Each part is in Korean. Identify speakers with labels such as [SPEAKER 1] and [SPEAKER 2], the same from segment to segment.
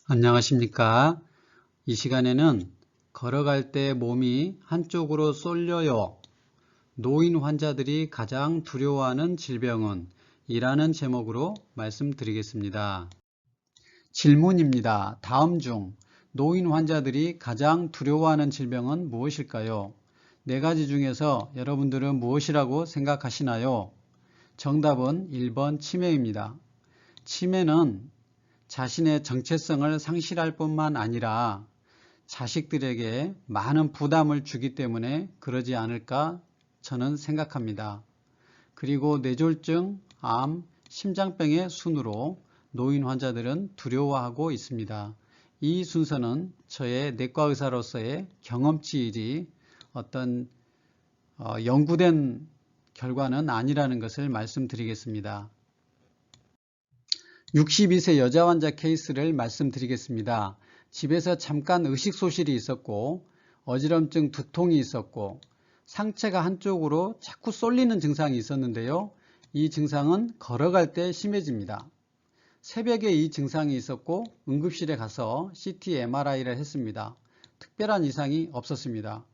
[SPEAKER 1] 안녕하십니까. 이 시간에는 걸어갈 때 몸이 한쪽으로 쏠려요. 노인 환자들이 가장 두려워하는 질병은? 이라는 제목으로 말씀드리겠습니다. 질문입니다. 다음 중 노인 환자들이 가장 두려워하는 질병은 무엇일까요? 네 가지 중에서 여러분들은 무엇이라고 생각하시나요? 정답은 1번 치매입니다. 치매는 자신의 정체성을 상실할 뿐만 아니라 자식들에게 많은 부담을 주기 때문에 그러지 않을까 저는 생각합니다. 그리고 뇌졸중, 암, 심장병의 순으로 노인 환자들은 두려워하고 있습니다. 이 순서는 저의 내과 의사로서의 경험치이지 어떤 연구된 결과는 아니라는 것을 말씀드리겠습니다. 62세 여자 환자 케이스를 말씀드리겠습니다. 집에서 잠깐 의식소실이 있었고 어지럼증, 두통이 있었고 상체가 한쪽으로 자꾸 쏠리는 증상이 있었는데요. 이 증상은 걸어갈 때 심해집니다. 새벽에 이 증상이 있었고 응급실에 가서 CT, MRI를 했습니다. 특별한 이상이 없었습니다.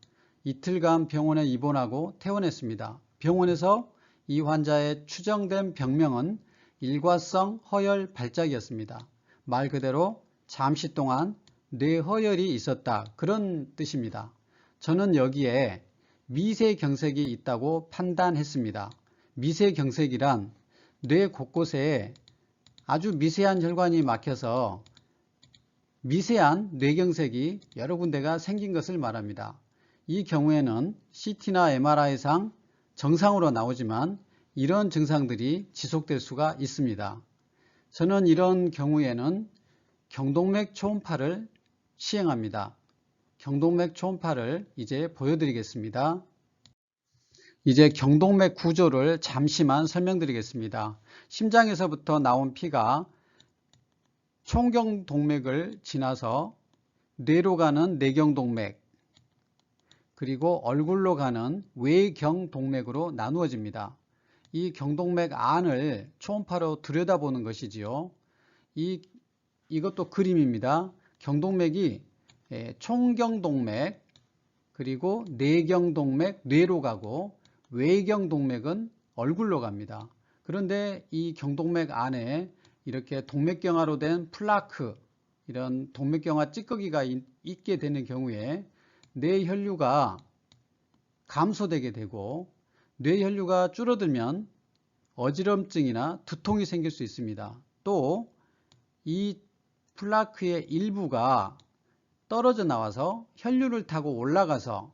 [SPEAKER 1] 이틀간 병원에 입원하고 퇴원했습니다. 병원에서 이 환자의 추정된 병명은 일과성 허열 발작이었습니다. 말 그대로 잠시 동안 뇌허열이 있었다, 그런 뜻입니다. 저는 여기에 미세경색이 있다고 판단했습니다. 미세경색이란 뇌 곳곳에 아주 미세한 혈관이 막혀서 미세한 뇌경색이 여러 군데가 생긴 것을 말합니다. 이 경우에는 CT나 MRI상 정상으로 나오지만 이런 증상들이 지속될 수가 있습니다. 저는 이런 경우에는 경동맥 초음파를 시행합니다. 경동맥 초음파를 이제 보여드리겠습니다. 이제 경동맥 구조를 잠시만 설명드리겠습니다. 심장에서부터 나온 피가 총경동맥을 지나서 뇌로 가는 뇌경동맥, 그리고 얼굴로 가는 외경동맥으로 나누어집니다. 이 경동맥 안을 초음파로 들여다보는 것이지요. 이것도 그림입니다. 경동맥이 총경동맥, 그리고 뇌경동맥, 뇌로 가고 외경동맥은 얼굴로 갑니다. 그런데 이 경동맥 안에 이렇게 동맥경화로 된 플라크, 이런 동맥경화 찌꺼기가 있게 되는 경우에 뇌혈류가 감소되게 되고 뇌혈류가 줄어들면 어지럼증이나 두통이 생길 수 있습니다. 또 이 플라크의 일부가 떨어져 나와서 혈류를 타고 올라가서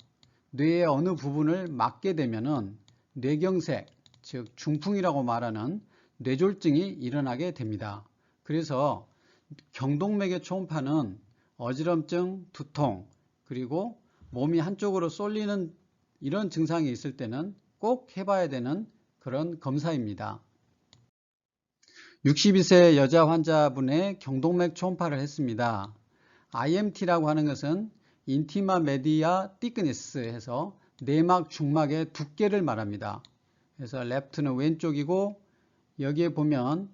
[SPEAKER 1] 뇌의 어느 부분을 막게 되면은 뇌경색, 즉 중풍이라고 말하는 뇌졸중이 일어나게 됩니다. 그래서 경동맥의 초음파는 어지럼증, 두통, 그리고 몸이 한쪽으로 쏠리는 이런 증상이 있을 때는 꼭 해봐야 되는 그런 검사입니다. 62세 여자 환자분의 경동맥 초음파를 했습니다. IMT라고 하는 것은 인티마 메디아 티크니스 해서 내막 중막의 두께를 말합니다. 그래서 레프트는 왼쪽이고 여기에 보면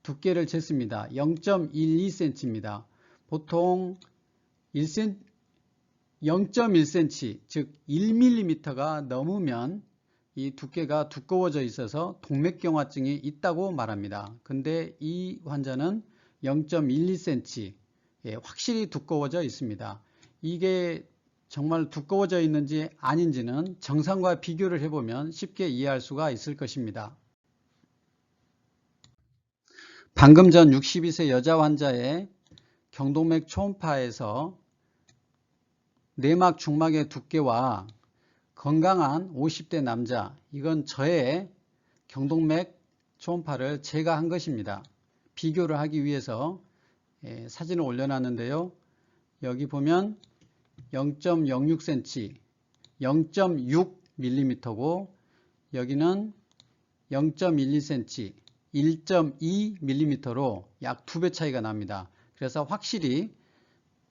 [SPEAKER 1] 두께를 쟀습니다. 0.12cm입니다. 보통 0.1cm, 즉 1mm가 넘으면 이 두께가 두꺼워져 있어서 동맥경화증이 있다고 말합니다. 근데 이 환자는 0.12cm, 확실히 두꺼워져 있습니다. 이게 정말 두꺼워져 있는지 아닌지는 정상과 비교를 해보면 쉽게 이해할 수가 있을 것입니다. 방금 전 62세 여자 환자의 경동맥 초음파에서 내막 중막의 두께와 건강한 50대 남자, 이건 저의 경동맥 초음파를 제가 한 것입니다. 비교를 하기 위해서 사진을 올려놨는데요. 여기 보면 0.06cm, 0.6mm고 여기는 0.12cm, 1.2mm로 약 2배 차이가 납니다. 그래서 확실히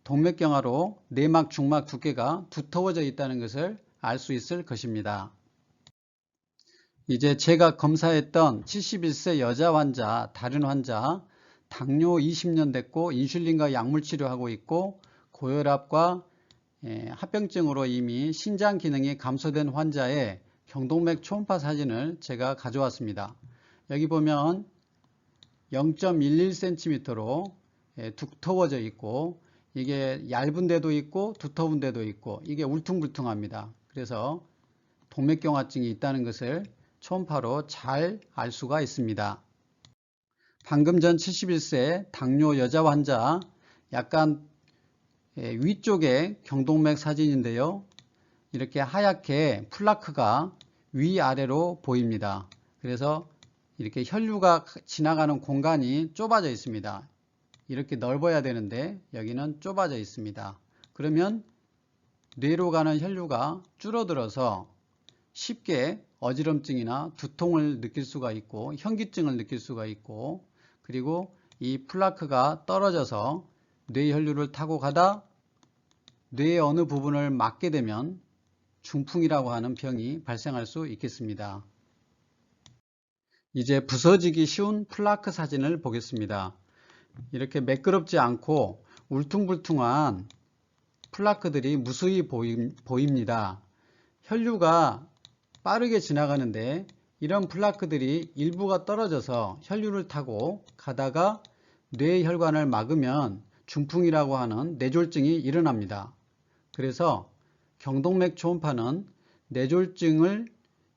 [SPEAKER 1] 동맥경화로 내막 중막 두께가 두터워져 있다는 것을 알 수 있을 것입니다. 이제 제가 검사했던 71세 여자 환자, 다른 환자 당뇨 20년 됐고 인슐린과 약물 치료하고 있고 고혈압과 합병증으로 이미 신장 기능이 감소된 환자의 경동맥 초음파 사진을 제가 가져왔습니다. 여기 보면 0.11cm로 두터워져 있고 이게 얇은 데도 있고 두터운 데도 있고 이게 울퉁불퉁합니다. 그래서 동맥경화증이 있다는 것을 초음파로 잘 알 수가 있습니다. 방금 전 71세 당뇨 여자 환자 약간 위쪽에 경동맥 사진인데요. 이렇게 하얗게 플라크가 위아래로 보입니다. 그래서 이렇게 혈류가 지나가는 공간이 좁아져 있습니다. 이렇게 넓어야 되는데 여기는 좁아져 있습니다. 그러면 뇌로 가는 혈류가 줄어들어서 쉽게 어지럼증이나 두통을 느낄 수가 있고 현기증을 느낄 수가 있고 그리고 이 플라크가 떨어져서 뇌혈류를 타고 가다 뇌의 어느 부분을 맞게 되면 중풍이라고 하는 병이 발생할 수 있겠습니다. 이제 부서지기 쉬운 플라크 사진을 보겠습니다. 이렇게 매끄럽지 않고 울퉁불퉁한 플라크들이 무수히 보입니다. 혈류가 빠르게 지나가는데 이런 플라크들이 일부가 떨어져서 혈류를 타고 가다가 뇌혈관을 막으면 중풍이라고 하는 뇌졸중이 일어납니다. 그래서 경동맥 초음파는 뇌졸중을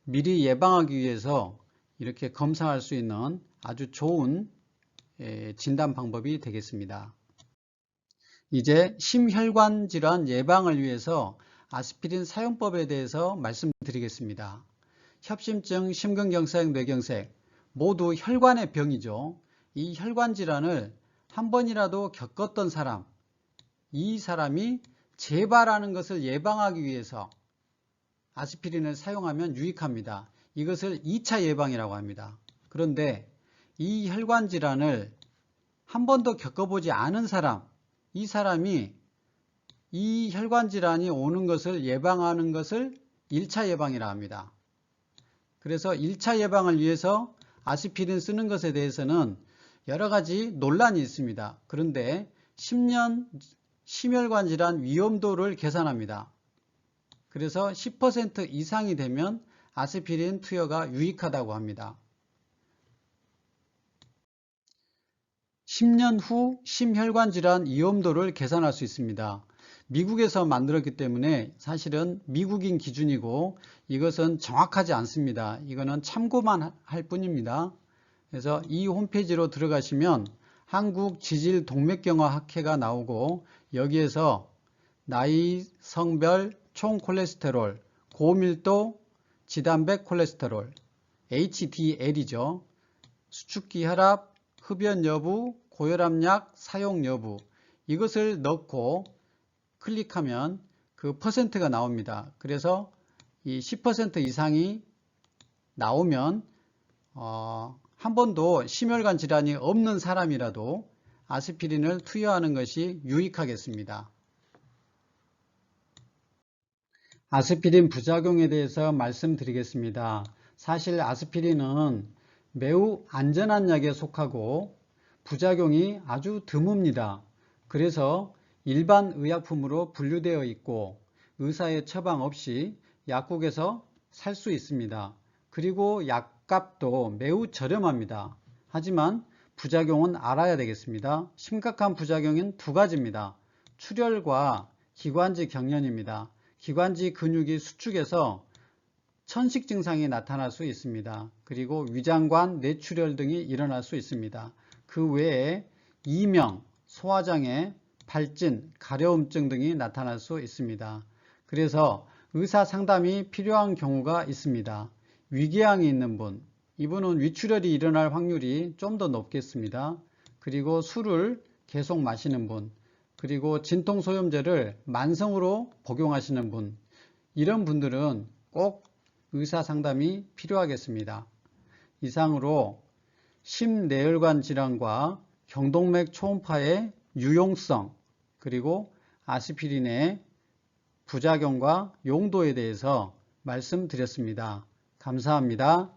[SPEAKER 1] 미리 예방하기 위해서 이렇게 검사할 수 있는 아주 좋은 진단 방법이 되겠습니다. 이제 심혈관 질환 예방을 위해서 아스피린 사용법에 대해서 말씀드리겠습니다. 협심증, 심근경색, 뇌경색 모두 혈관의 병이죠. 이 혈관 질환을 한 번이라도 겪었던 사람, 이 사람이 재발하는 것을 예방하기 위해서 아스피린을 사용하면 유익합니다. 이것을 2차 예방이라고 합니다. 그런데 이 혈관 질환을 한 번도 겪어보지 않은 사람, 이 사람이 이 혈관 질환이 오는 것을 예방하는 것을 1차 예방이라 합니다. 그래서 1차 예방을 위해서 아스피린 쓰는 것에 대해서는 여러 가지 논란이 있습니다. 그런데 10년 심혈관 질환 위험도를 계산합니다. 그래서 10% 이상이 되면 아스피린 투여가 유익하다고 합니다. 10년 후 심혈관 질환 위험도를 계산할 수 있습니다. 미국에서 만들었기 때문에 사실은 미국인 기준이고 이것은 정확하지 않습니다. 이거는 참고만 할 뿐입니다. 그래서 이 홈페이지로 들어가시면 한국 지질 동맥경화 학회가 나오고 여기에서 나이, 성별, 총 콜레스테롤, 고밀도 지단백 콜레스테롤, HDL이죠. 수축기 혈압, 흡연 여부, 고혈압약 사용 여부 이것을 넣고 클릭하면 그 퍼센트가 나옵니다. 그래서 이 10% 이상이 나오면 한 번도 심혈관 질환이 없는 사람이라도 아스피린을 투여하는 것이 유익하겠습니다. 아스피린 부작용에 대해서 말씀드리겠습니다. 사실 아스피린은 매우 안전한 약에 속하고 부작용이 아주 드뭅니다. 그래서 일반 의약품으로 분류되어 있고 의사의 처방 없이 약국에서 살 수 있습니다. 그리고 약값도 매우 저렴합니다. 하지만 부작용은 알아야 되겠습니다. 심각한 부작용은 두 가지입니다. 출혈과 기관지 경련입니다. 기관지 근육이 수축해서 천식 증상이 나타날 수 있습니다. 그리고 위장관 뇌출혈 등이 일어날 수 있습니다. 그 외에 이명, 소화장애, 발진, 가려움증 등이 나타날 수 있습니다. 그래서 의사 상담이 필요한 경우가 있습니다. 위궤양이 있는 분, 이분은 위출혈이 일어날 확률이 좀 더 높겠습니다. 그리고 술을 계속 마시는 분, 그리고 진통소염제를 만성으로 복용하시는 분, 이런 분들은 꼭 의사 상담이 필요하겠습니다. 이상으로 심내혈관 질환과 경동맥 초음파의 유용성, 그리고 아스피린의 부작용과 용도에 대해서 말씀드렸습니다. 감사합니다.